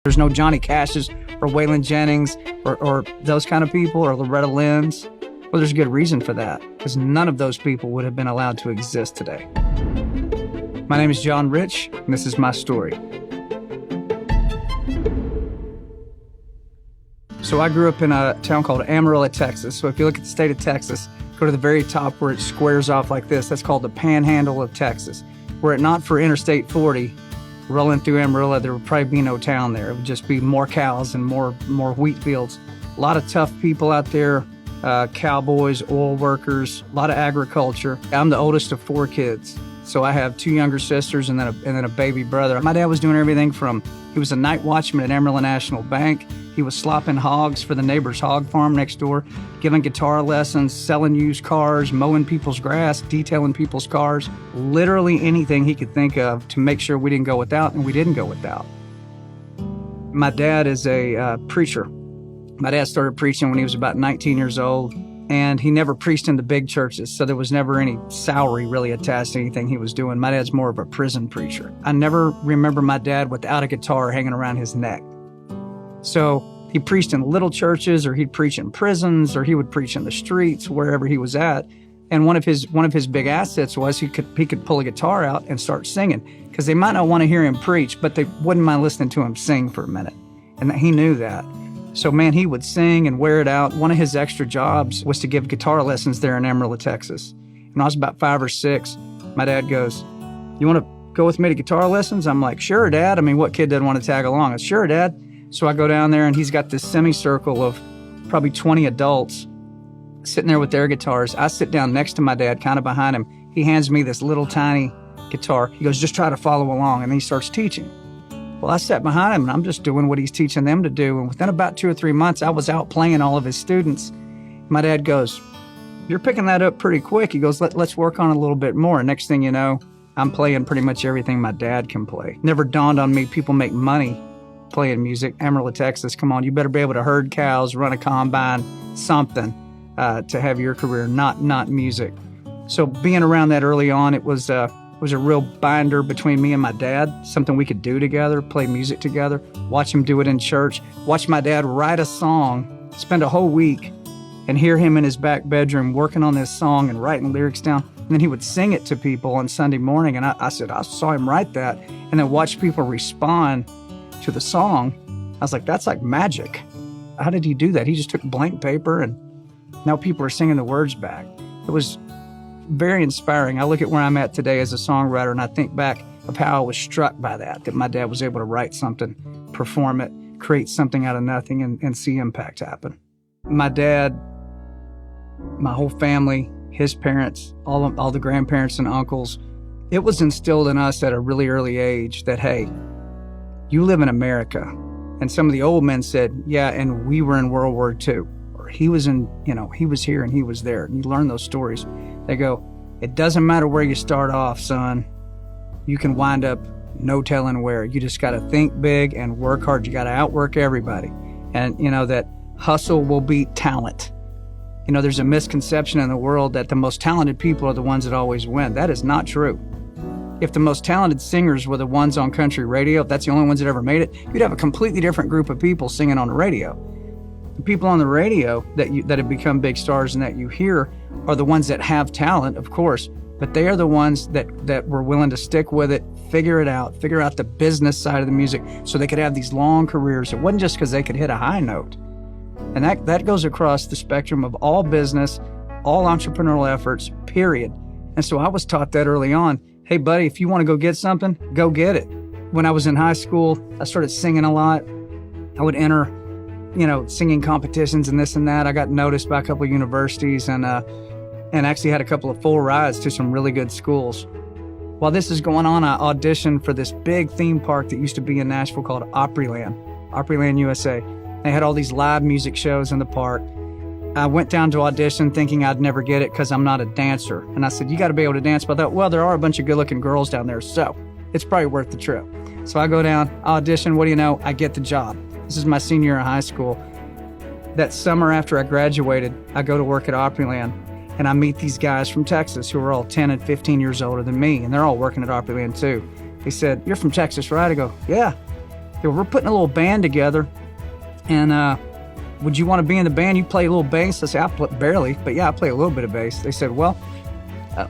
There's no Johnny Cash's or Waylon Jennings or those kind of people, or Loretta Lynn's. Well, there's a good reason for that, because none of those people would have been allowed to exist today. My name is John Rich, and this is my story. So I grew up in a town called Amarillo, Texas. So if you look at the state of Texas, go to the very top where it squares off like this. That's called the Panhandle of Texas. Were it not for Interstate 40 rolling through Amarillo, there would probably be no town there. It would just be more cows and more wheat fields. A lot of tough people out there, cowboys, oil workers, a lot of agriculture. I'm the oldest of 4 kids. So I have 2 younger sisters and then a baby brother. My dad was doing everything from, he was a night watchman at Amarillo National Bank. He was slopping hogs for the neighbor's hog farm next door, giving guitar lessons, selling used cars, mowing people's grass, detailing people's cars, literally anything he could think of to make sure we didn't go without, and we didn't go without. My dad is a preacher. My dad started preaching when he was about 19 years old, and he never preached in the big churches, so there was never any salary really attached to anything he was doing. My dad's more of a prison preacher. I never remember my dad without a guitar hanging around his neck. So he preached in little churches, or he'd preach in prisons, or he would preach in the streets, wherever he was at. And one of his big assets was he could pull a guitar out and start singing, because they might not want to hear him preach, but they wouldn't mind listening to him sing for a minute. And he knew that. So man, he would sing and wear it out. One of his extra jobs was to give guitar lessons there in Amarillo, Texas. When I was about 5 or 6, my dad goes, "You want to go with me to guitar lessons?" I'm like, "Sure, Dad." I mean, what kid doesn't want to tag along? I said, "Sure, Dad." So I go down there, and he's got this semicircle of probably 20 adults sitting there with their guitars. I sit down next to my dad, kind of behind him. He hands me this little tiny guitar. He goes, "Just try to follow along," and then he starts teaching. Well, I sat behind him, and I'm just doing what he's teaching them to do. And within about 2 or 3 months, I was out playing all of his students. My dad goes, "You're picking that up pretty quick." He goes, let's work on it a little bit more. And next thing you know, I'm playing pretty much everything my dad can play. Never dawned on me people make money playing music. Amarillo, Texas, come on, you better be able to herd cows, run a combine, something to have your career, not music. So being around that early on, it was a real binder between me and my dad, something we could do together, play music together, watch him do it in church, watch my dad write a song, spend a whole week, and hear him in his back bedroom working on this song and writing lyrics down. And then he would sing it to people on Sunday morning, and I said, I saw him write that, and then watch people respond to the song. I was like, that's like magic. How did he do that? He just took blank paper, and now people are singing the words back. It was very inspiring. I look at where I'm at today as a songwriter, and I think back of how I was struck by that my dad was able to write something, perform it, create something out of nothing, and see impact happen. My dad, my whole family, his parents, all the grandparents and uncles, it was instilled in us at a really early age that, hey, you live in America. And some of the old men said, yeah, and we were in World War II. Or he was he was here and he was there. And you learn those stories. They go, it doesn't matter where you start off, son. You can wind up no telling where. You just got to think big and work hard. You got to outwork everybody. And, that hustle will beat talent. There's a misconception in the world that the most talented people are the ones that always win. That is not true. If the most talented singers were the ones on country radio, if that's the only ones that ever made it, you'd have a completely different group of people singing on the radio. The people on the radio that have become big stars and that you hear are the ones that have talent, of course, but they are the ones that were willing to stick with it, figure out the business side of the music so they could have these long careers. It wasn't just because they could hit a high note. And that goes across the spectrum of all business, all entrepreneurial efforts, period. And so I was taught that early on. Hey, buddy, if you want to go get something, go get it. When I was in high school, I started singing a lot. I would enter, singing competitions and this and that. I got noticed by a couple of universities and actually had a couple of full rides to some really good schools. While this is going on, I auditioned for this big theme park that used to be in Nashville called Opryland, USA. They had all these live music shows in the park. I went down to audition thinking I'd never get it because I'm not a dancer. And I said, you got to be able to dance. But I thought, well, there are a bunch of good-looking girls down there, so it's probably worth the trip. So I go down, audition, what do you know? I get the job. This is my senior year in high school. That summer after I graduated, I go to work at Opryland, and I meet these guys from Texas who are all 10 and 15 years older than me, and they're all working at Opryland too. They said, you're from Texas, right? I go, yeah. We're putting a little band together, and would you want to be in the band? You play a little bass? I said, I play barely, but yeah, I play a little bit of bass. They said, well,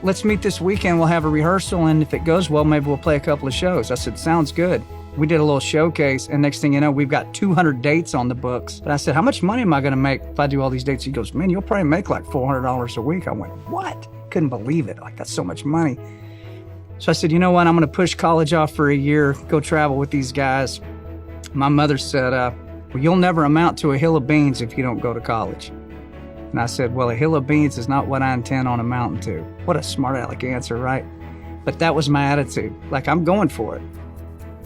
let's meet this weekend. We'll have a rehearsal, and if it goes well, maybe we'll play a couple of shows. I said, sounds good. We did a little showcase, and next thing you know, we've got 200 dates on the books. But I said, how much money am I going to make if I do all these dates? He goes, man, you'll probably make like $400 a week. I went, what? Couldn't believe it. Like, that's so much money. So I said, you know what? I'm going to push college off for a year, go travel with these guys. My mother said, well, you'll never amount to a hill of beans if you don't go to college. And I said, well, a hill of beans is not what I intend on amounting to. What a smart aleck answer, right? But that was my attitude. Like, I'm going for it.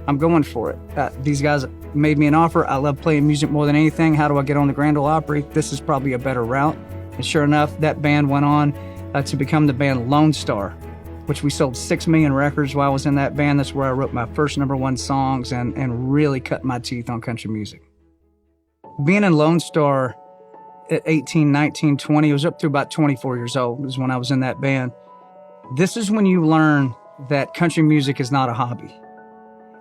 I'm going for it. These guys made me an offer. I love playing music more than anything. How do I get on the Grand Ole Opry? This is probably a better route. And sure enough, that band went on to become the band Lone Star, which we sold 6 million records while I was in that band. That's where I wrote my first #1 songs and really cut my teeth on country music. Being in Lone Star at 18, 19, 20, I was up to about 24 years old is when I was in that band. This is when you learn that country music is not a hobby.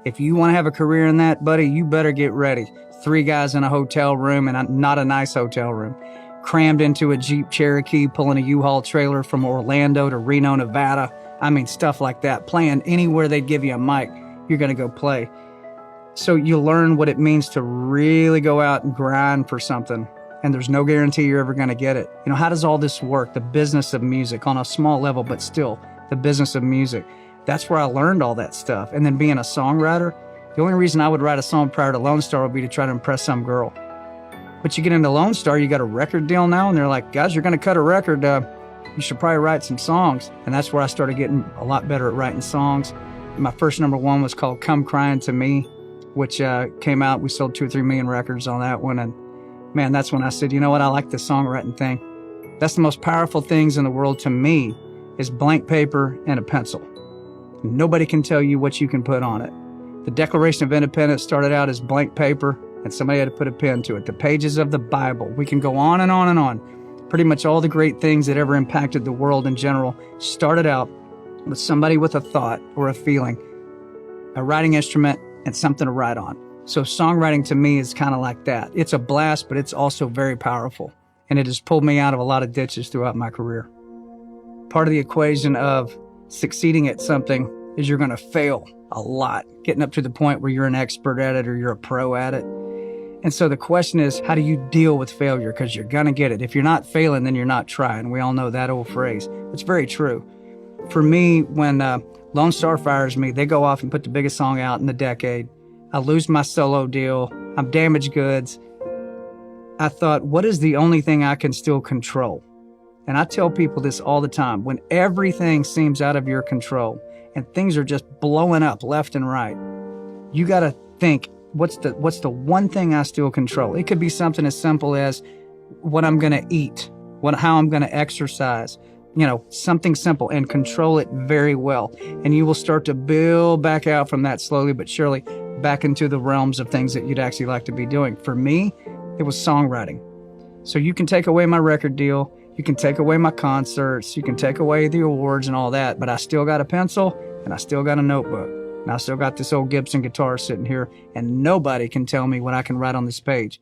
If you want to have a career in that, buddy, you better get ready. 3 guys in a hotel room, and not a nice hotel room, crammed into a Jeep Cherokee, pulling a U-Haul trailer from Orlando to Reno, Nevada. I mean, stuff like that. Playing anywhere they'd give you a mic, you're going to go play. So you learn what it means to really go out and grind for something, and there's no guarantee you're ever going to get it. You know, how does all this work? The business of music on a small level, but still the business of music. That's where I learned all that stuff. And then being a songwriter, the only reason I would write a song prior to Lone Star would be to try to impress some girl. But you get into Lone Star, you got a record deal now, and they're like, guys, you're going to cut a record. You should probably write some songs. And that's where I started getting a lot better at writing songs. My first #1 was called Come Crying to Me, which came out. We sold 2 or 3 million records on that one. And man, that's when I said, you know what? I like the songwriting thing. That's the most powerful things in the world to me is blank paper and a pencil. Nobody can tell you what you can put on it. The Declaration of Independence started out as blank paper, and somebody had to put a pen to it. The pages of the Bible. We can go on and on and on. Pretty much all the great things that ever impacted the world in general started out with somebody with a thought or a feeling, a writing instrument, and something to write on. So songwriting to me is kind of like that. It's a blast, but it's also very powerful. And it has pulled me out of a lot of ditches throughout my career. Part of the equation of succeeding at something is you're going to fail a lot, getting up to the point where you're an expert at it or you're a pro at it. And so the question is, how do you deal with failure? Because you're going to get it. If you're not failing, then you're not trying. We all know that old phrase. It's very true. For me, when Lone Star fires me, they go off and put the biggest song out in the decade. I lose my solo deal. I'm damaged goods. I thought, what is the only thing I can still control? And I tell people this all the time. When everything seems out of your control and things are just blowing up left and right, you got to think, what's the one thing I still control? It could be something as simple as what I'm going to eat, how I'm going to exercise, something simple, and control it very well. And you will start to build back out from that slowly but surely back into the realms of things that you'd actually like to be doing. For me, it was songwriting. So you can take away my record deal, you can take away my concerts, you can take away the awards and all that, but I still got a pencil and I still got a notebook. And I still got this old Gibson guitar sitting here, and nobody can tell me what I can write on this page.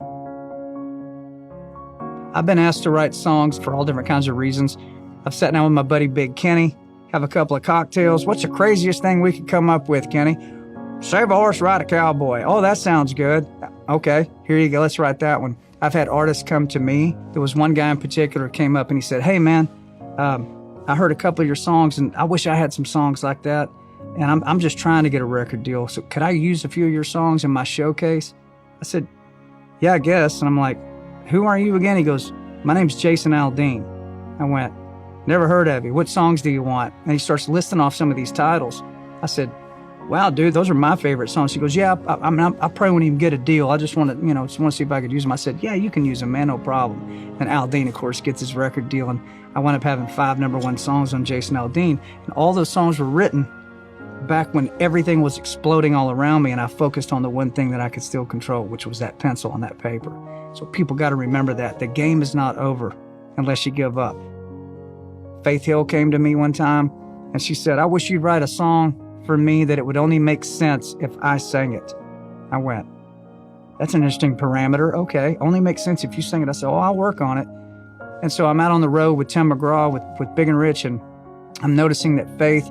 I've been asked to write songs for all different kinds of reasons. I've sat down with my buddy Big Kenny, have a couple of cocktails. What's the craziest thing we could come up with, Kenny? Save a horse, ride a cowboy. Oh, that sounds good. Okay, here you go. Let's write that one. I've had artists come to me. There was one guy in particular came up and he said, hey, man, I heard a couple of your songs and I wish I had some songs like that. And I'm just trying to get a record deal. So could I use a few of your songs in my showcase? I said, yeah, I guess. And I'm like, who are you again? He goes, my name's Jason Aldean. I went, never heard of you. What songs do you want? And he starts listing off some of these titles. I said, wow, dude, those are my favorite songs. He goes, yeah, I probably won't even get a deal. I just want to, see if I could use them. I said, yeah, you can use them, man, no problem. And Aldean, of course, gets his record deal. And I wound up having 5 #1 songs on Jason Aldean. And all those songs were written back when everything was exploding all around me and I focused on the one thing that I could still control, which was that pencil on that paper. So people got to remember that. The game is not over unless you give up. Faith Hill came to me one time and she said, I wish you'd write a song for me that it would only make sense if I sang it. I went, that's an interesting parameter. Okay, only makes sense if you sing it. I said, oh, I'll work on it. And so I'm out on the road with Tim McGraw with Big and Rich, and I'm noticing that Faith,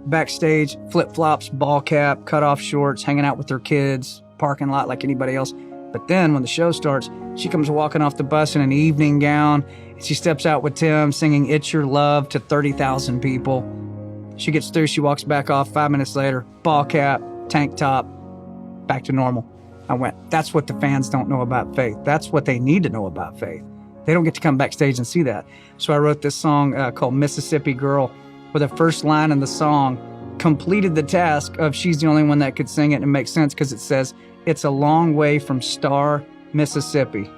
backstage, flip-flops, ball cap, cut-off shorts, hanging out with their kids, parking lot like anybody else. But then when the show starts, she comes walking off the bus in an evening gown, and she steps out with Tim singing It's Your Love to 30,000 people. She gets through, she walks back off 5 minutes later, ball cap, tank top, back to normal. I went, that's what the fans don't know about Faith. That's what they need to know about Faith. They don't get to come backstage and see that. So I wrote this song called Mississippi Girl, where the first line in the song completed the task of she's the only one that could sing it, and it makes sense because it says, it's a long way from Star, Mississippi.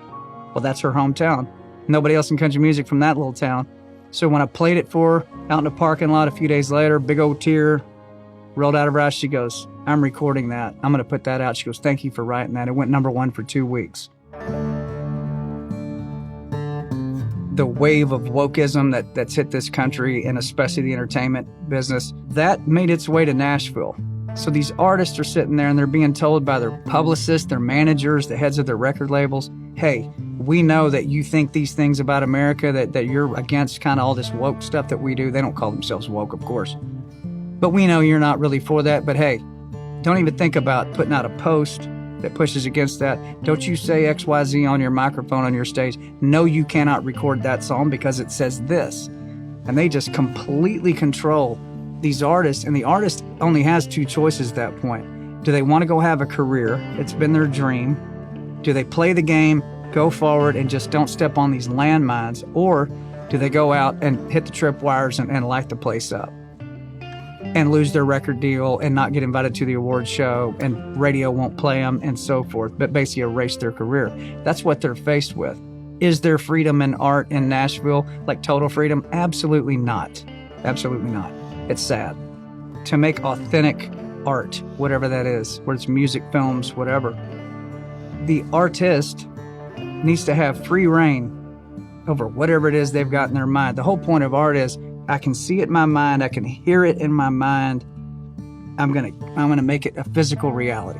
Well, that's her hometown. Nobody else in country music from that little town. So when I played it for her out in the parking lot a few days later, big old tear rolled out of her eyes. She goes, I'm recording that. I'm going to put that out. She goes, thank you for writing that. It went #1 for 2 weeks. The wave of wokeism that's hit this country, and especially the entertainment business, that made its way to Nashville. So these artists are sitting there and they're being told by their publicists, their managers, the heads of their record labels, hey, we know that you think these things about America, that you're against kind of all this woke stuff that we do. They don't call themselves woke, of course. But we know you're not really for that. But hey, don't even think about putting out a post that pushes against that. Don't you say XYZ on your microphone on your stage. No, you cannot record that song because it says this. And they just completely control these artists, and the artist only has 2 choices at that point. Do they want to go have a career? It's been their dream. Do they play the game, go forward, and just don't step on these landmines? Or do they go out and hit the tripwires and light the place up and lose their record deal and not get invited to the awards show, and radio won't play them and so forth, but basically erase their career? That's what they're faced with. Is there freedom in art in Nashville, like total freedom? Absolutely not. Absolutely not. It's sad. To make authentic art, whatever that is, whether it's music, films, whatever, the artist needs to have free reign over whatever it is they've got in their mind. The whole point of art is I can see it in my mind, I can hear it in my mind, I'm gonna make it a physical reality.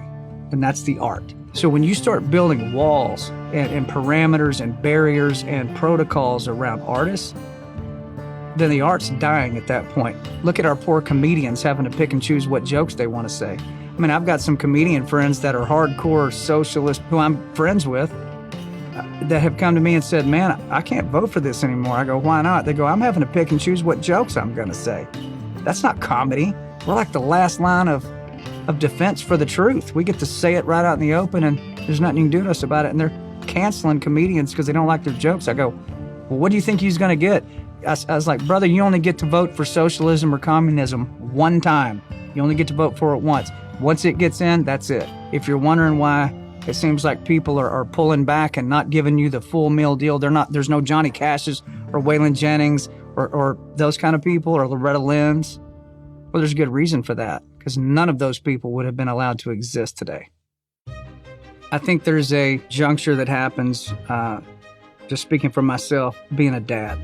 And that's the art. So when you start building walls and parameters and barriers and protocols around artists, then the art's dying at that point. Look at our poor comedians having to pick and choose what jokes they want to say. I mean, I've got some comedian friends that are hardcore socialists who I'm friends with that have come to me and said, man, I can't vote for this anymore. I go, why not? They go, I'm having to pick and choose what jokes I'm going to say. That's not comedy. We're like the last line of defense for the truth. We get to say it right out in the open, and there's nothing you can do to us about it. And they're canceling comedians because they don't like their jokes. I go, well, what do you think he's going to get? I was like, brother, you only get to vote for socialism or communism one time. You only get to vote for it once. Once it gets in, that's it. If you're wondering why it seems like people are pulling back and not giving you the full meal deal, there's no Johnny Cash's or Waylon Jennings or those kind of people, or Loretta Lynn's. Well, there's a good reason for that, because none of those people would have been allowed to exist today. I think there's a juncture that happens, just speaking for myself, being a dad,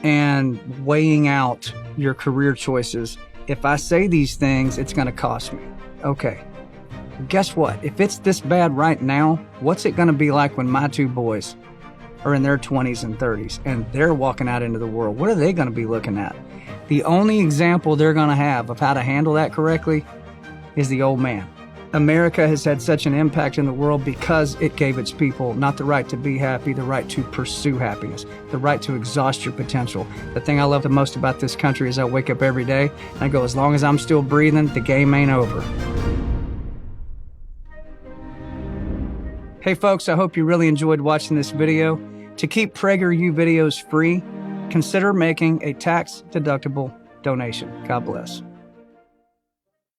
and weighing out your career choices. If I say these things, it's going to cost me. Okay. Guess what? If it's this bad right now, what's it going to be like when my 2 boys are in their 20s and 30s and they're walking out into the world? What are they going to be looking at? The only example they're going to have of how to handle that correctly is the old man. America has had such an impact in the world because it gave its people not the right to be happy, the right to pursue happiness, the right to exhaust your potential. The thing I love the most about this country is I wake up every day and I go, as long as I'm still breathing, the game ain't over. Hey folks, I hope you really enjoyed watching this video. To keep PragerU videos free, consider making a tax-deductible donation. God bless.